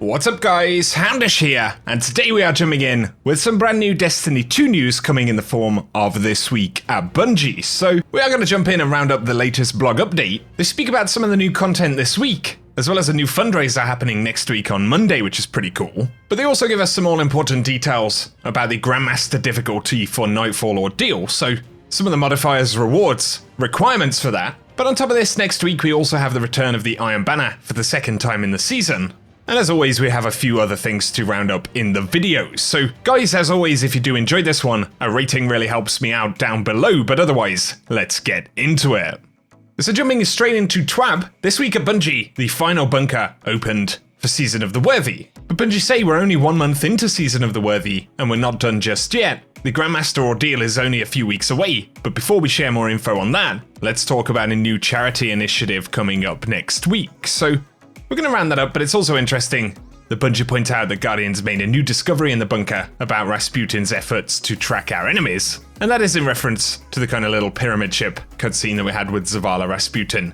What's up guys, Houndish here, and today we are jumping in with some brand new Destiny 2 news coming in the form of This Week at Bungie. So we are going to jump in and round up the latest blog update. They speak about some of the new content this week, as well as a new fundraiser happening next week on Monday, which is pretty cool. But they also give us some all-important details about the Grandmaster difficulty for Nightfall Ordeal, so some of the modifiers, rewards, requirements for that. But on top of this, next week we also have the return of the Iron Banner for the second time in the season. And as always, we have a few other things to round up in the videos. So guys, as always, if you do enjoy this one, a rating really helps me out down below, but otherwise, let's get into it. So jumping straight into Twab, this week at Bungie, the final bunker opened for Season of the Worthy. But Bungie say we're only 1 month into Season of the Worthy, and we're not done just yet. The Grandmaster Ordeal is only a few weeks away, but before we share more info on that, let's talk about a new charity initiative coming up next week. So we're going to round that up, but it's also interesting that Bungie point out that Guardians made a new discovery in the bunker about Rasputin's efforts to track our enemies, and that is in reference to the kind of little pyramid ship cutscene that we had with Zavala Rasputin,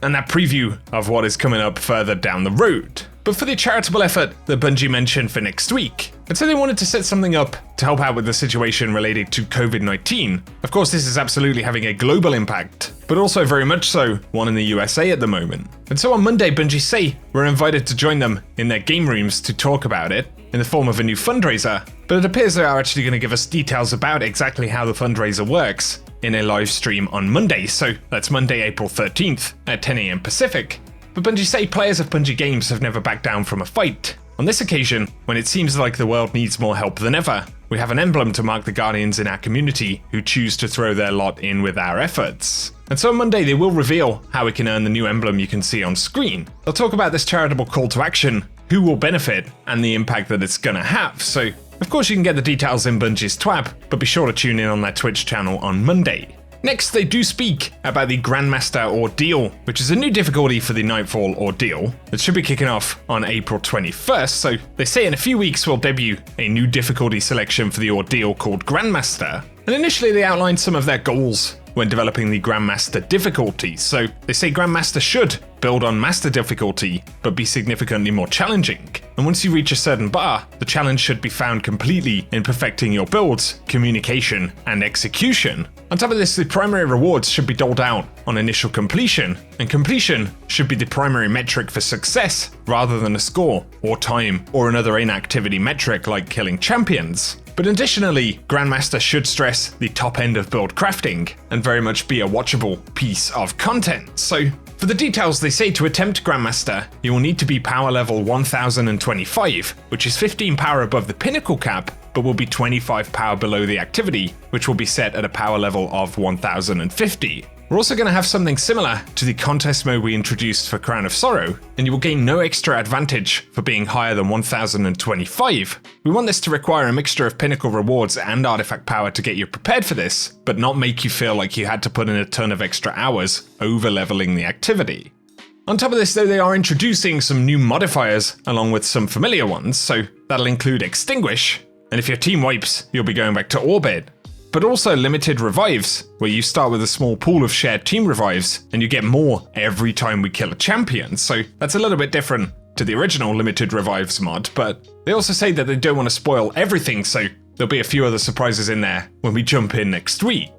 and that preview of what is coming up further down the road. But for the charitable effort that Bungie mentioned for next week, and so they wanted to set something up to help out with the situation related to COVID-19. Of course, this is absolutely having a global impact, but also very much so one in the USA at the moment. And so on Monday, Bungie say we're invited to join them in their game rooms to talk about it in the form of a new fundraiser, but it appears they are actually going to give us details about exactly how the fundraiser works in a live stream on Monday. So that's Monday, April 13th at 10 AM Pacific. But Bungie say players of Bungie games have never backed down from a fight. On this occasion, when it seems like the world needs more help than ever, we have an emblem to mark the Guardians in our community who choose to throw their lot in with our efforts. And so on Monday they will reveal how we can earn the new emblem you can see on screen. They'll talk about this charitable call to action, who will benefit, and the impact that it's gonna have. So of course you can get the details in Bungie's Twab, but be sure to tune in on their Twitch channel on Monday. Next, they do speak about the Grandmaster Ordeal, which is a new difficulty for the Nightfall Ordeal that should be kicking off on April 21st. So they say in a few weeks we'll debut a new difficulty selection for the Ordeal called Grandmaster. And initially they outlined some of their goals when developing the Grandmaster difficulty. So they say Grandmaster should build on Master difficulty, but be significantly more challenging. And once you reach a certain bar, the challenge should be found completely in perfecting your builds, communication, and execution. On top of this, the primary rewards should be doled out on initial completion, and completion should be the primary metric for success rather than a score, or time, or another inactivity metric like killing champions. But additionally, Grandmaster should stress the top end of build crafting, and very much be a watchable piece of content. So for the details, they say to attempt Grandmaster, you will need to be power level 1025, which is 15 power above the pinnacle cap, but will be 25 power below the activity, which will be set at a power level of 1050. We're also going to have something similar to the contest mode we introduced for Crown of Sorrow, and you will gain no extra advantage for being higher than 1025. We want this to require a mixture of pinnacle rewards and artifact power to get you prepared for this, but not make you feel like you had to put in a ton of extra hours over leveling the activity. On top of this though, they are introducing some new modifiers along with some familiar ones, so that'll include Extinguish, and if your team wipes, you'll be going back to orbit. But also limited revives, where you start with a small pool of shared team revives, and you get more every time we kill a champion, so that's a little bit different to the original limited revives mod, but they also say that they don't want to spoil everything, so there'll be a few other surprises in there when we jump in next week.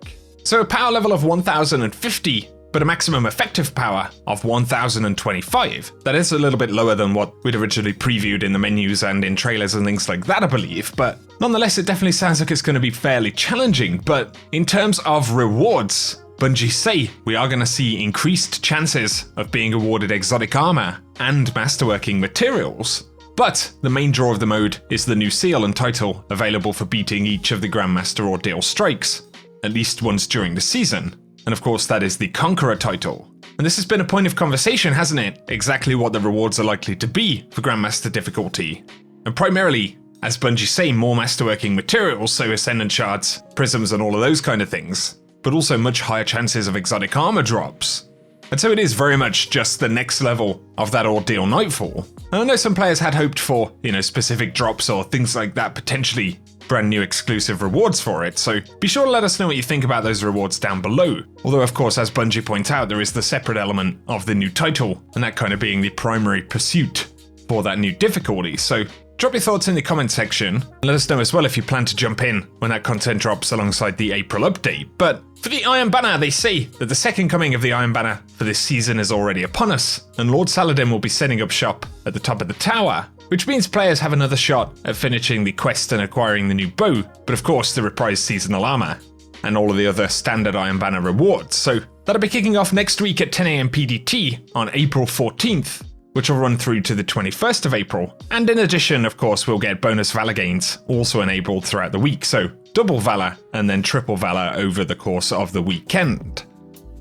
So a power level of 1050, but a maximum effective power of 1025. That is a little bit lower than what we'd originally previewed in the menus and in trailers and things like that, I believe, but nonetheless, it definitely sounds like it's going to be fairly challenging. But in terms of rewards, Bungie say we are going to see increased chances of being awarded exotic armor and masterworking materials. But the main draw of the mode is the new seal and title available for beating each of the Grandmaster Ordeal strikes, at least once during the season. And of course, that is the Conqueror title. And this has been a point of conversation, hasn't it? Exactly what the rewards are likely to be for Grandmaster difficulty. And primarily, as Bungie say, more masterworking materials, so Ascendant Shards, Prisms and all of those kind of things, but also much higher chances of exotic armor drops. And so it is very much just the next level of that Ordeal Nightfall. And I know some players had hoped for, specific drops or things like that, potentially brand new exclusive rewards for it, so be sure to let us know what you think about those rewards down below. Although of course, as Bungie point out, there is the separate element of the new title, and that kind of being the primary pursuit for that new difficulty. So drop your thoughts in the comment section, and let us know as well if you plan to jump in when that content drops alongside the April update. But for the Iron Banner, they say that the second coming of the Iron Banner for this season is already upon us, and Lord Saladin will be setting up shop at the top of the tower, which means players have another shot at finishing the quest and acquiring the new bow, but of course the reprised seasonal armor, and all of the other standard Iron Banner rewards. So that'll be kicking off next week at 10 AM PDT on April 14th, which will run through to the 21st of April. And in addition, of course, we'll get bonus Valor gains also enabled throughout the week, so double Valor and then triple Valor over the course of the weekend.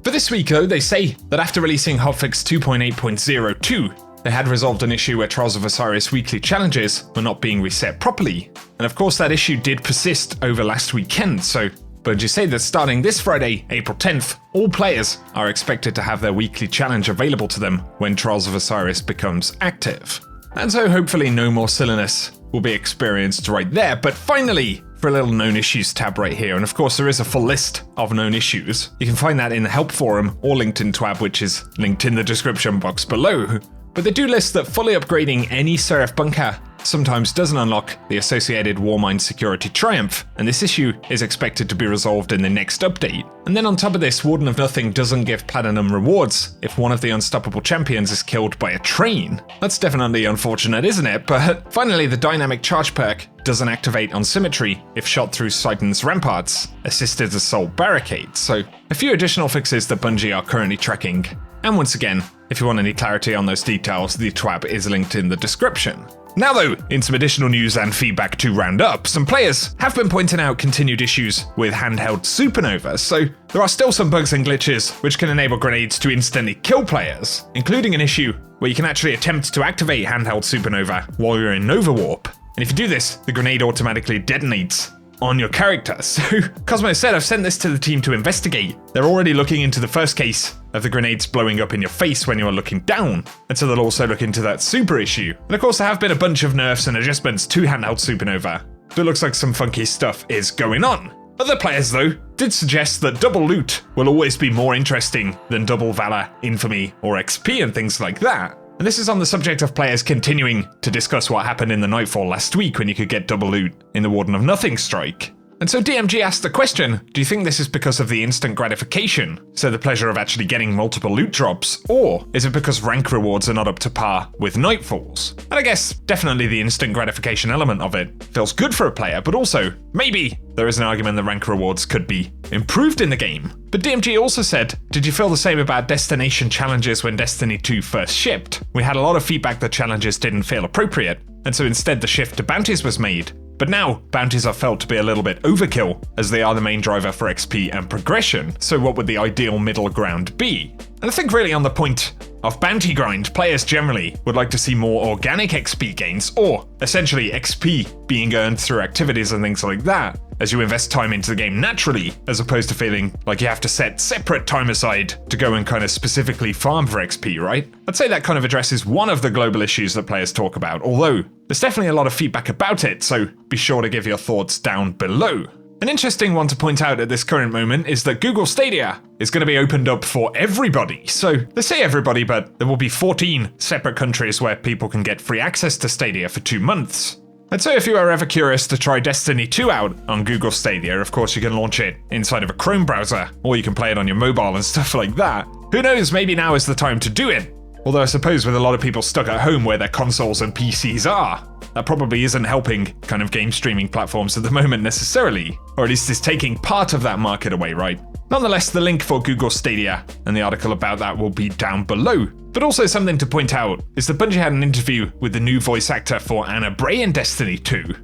For this week though, they say that after releasing hotfix 2.8.02, they had resolved an issue where Trials of Osiris weekly challenges were not being reset properly. And of course that issue did persist over last weekend, so Bungie say that starting this Friday, April 10th, all players are expected to have their weekly challenge available to them when Trials of Osiris becomes active. And so hopefully no more silliness will be experienced right there. But finally, for a little known issues tab right here, and of course there is a full list of known issues. You can find that in the help forum or linked in Twab, which is linked in the description box below. But they do list that fully upgrading any Seraph bunker sometimes doesn't unlock the associated Warmind security triumph, and this issue is expected to be resolved in the next update. And then on top of this, Warden of Nothing doesn't give platinum rewards if one of the unstoppable champions is killed by a train. That's definitely unfortunate, isn't it? But finally, the dynamic charge perk doesn't activate on symmetry if shot through Titan's ramparts, assisted assault barricades. So a few additional fixes that Bungie are currently tracking. And once again, if you want any clarity on those details, the Twab is linked in the description. Now though, in some additional news and feedback to round up, some players have been pointing out continued issues with Handheld Supernova, so there are still some bugs and glitches which can enable grenades to instantly kill players, including an issue where you can actually attempt to activate Handheld Supernova while you're in Nova Warp. And if you do this, the grenade automatically detonates on your character. So Cosmo said, I've sent this to the team to investigate. They're already looking into the first case of the grenades blowing up in your face when you're looking down, and so they'll also look into that super issue. And of course there have been a bunch of nerfs and adjustments to Handheld Supernova, so it looks like some funky stuff is going on. Other players though did suggest that double loot will always be more interesting than double Valor, Infamy, or XP and things like that. And this is on the subject of players continuing to discuss what happened in the Nightfall last week when you could get double loot in the Warden of Nothing strike. And so DMG asked the question, do you think this is because of the instant gratification, so the pleasure of actually getting multiple loot drops, or is it because rank rewards are not up to par with Nightfalls? And I guess definitely the instant gratification element of it feels good for a player, but also maybe there is an argument that rank rewards could be improved in the game. But DMG also said, did you feel the same about destination challenges when Destiny 2 first shipped? We had a lot of feedback that challenges didn't feel appropriate, and so instead the shift to bounties was made. But now, bounties are felt to be a little bit overkill, as they are the main driver for XP and progression, so what would the ideal middle ground be? And I think really on the point of bounty grind, players generally would like to see more organic XP gains, or essentially XP being earned through activities and things like that, as you invest time into the game naturally, as opposed to feeling like you have to set separate time aside to go and kind of specifically farm for XP, right? I'd say that kind of addresses one of the global issues that players talk about, although there's definitely a lot of feedback about it, so be sure to give your thoughts down below. An interesting one to point out at this current moment is that Google Stadia is going to be opened up for everybody. So they say everybody, but there will be 14 separate countries where people can get free access to Stadia for 2 months. And so if you are ever curious to try Destiny 2 out on Google Stadia, of course you can launch it inside of a Chrome browser, or you can play it on your mobile and stuff like that. Who knows, maybe now is the time to do it. Although I suppose with a lot of people stuck at home where their consoles and PCs are, that probably isn't helping kind of game streaming platforms at the moment necessarily, or at least is taking part of that market away, right? Nonetheless, the link for Google Stadia and the article about that will be down below. But also something to point out is that Bungie had an interview with the new voice actor for Anna Bray in Destiny 2.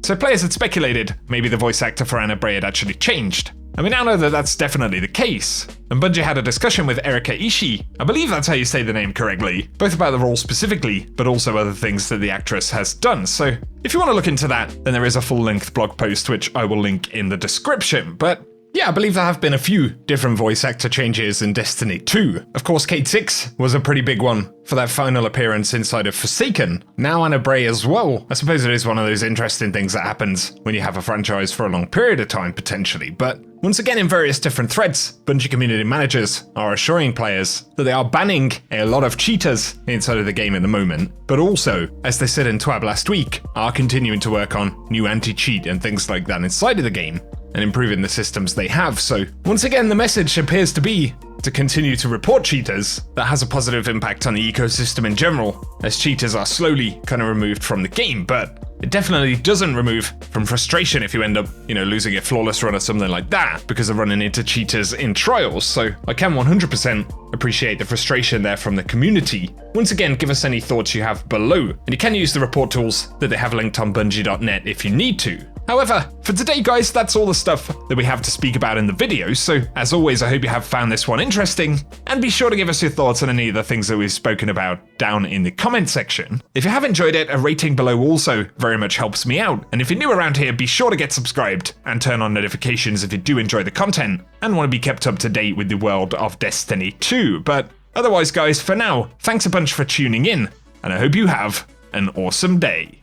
So players had speculated maybe the voice actor for Anna Bray had actually changed. And we now know that that's definitely the case. And Bungie had a discussion with Erika Ishii, I believe that's how you say the name correctly, both about the role specifically, but also other things that the actress has done. So if you want to look into that, then there is a full-length blog post which I will link in the description. But Yeah, I believe there have been a few different voice actor changes in Destiny 2. Of course, Cade 6 was a pretty big one for that final appearance inside of Forsaken. Now Anna Bray as well. I suppose it is one of those interesting things that happens when you have a franchise for a long period of time, potentially. But once again, in various different threads, Bungie community managers are assuring players that they are banning a lot of cheaters inside of the game at the moment, but also, as they said in Twab last week, are continuing to work on new anti-cheat and things like that inside of the game, and improving the systems they have. So once again, the message appears to be to continue to report cheaters. That has a positive impact on the ecosystem in general, as cheaters are slowly kind of removed from the game, but it definitely doesn't remove from frustration if you end up, losing a flawless run or something like that because of running into cheaters in trials. So I can 100% appreciate the frustration there from the community. Once again, give us any thoughts you have below, and you can use the report tools that they have linked on bungie.net if you need to. However, for today guys, that's all the stuff that we have to speak about in the video, so as always I hope you have found this one interesting, and be sure to give us your thoughts on any of the things that we've spoken about down in the comment section. If you have enjoyed it, a rating below also very much helps me out, and if you're new around here, be sure to get subscribed and turn on notifications if you do enjoy the content and want to be kept up to date with the world of Destiny 2. But otherwise guys, for now, thanks a bunch for tuning in, and I hope you have an awesome day.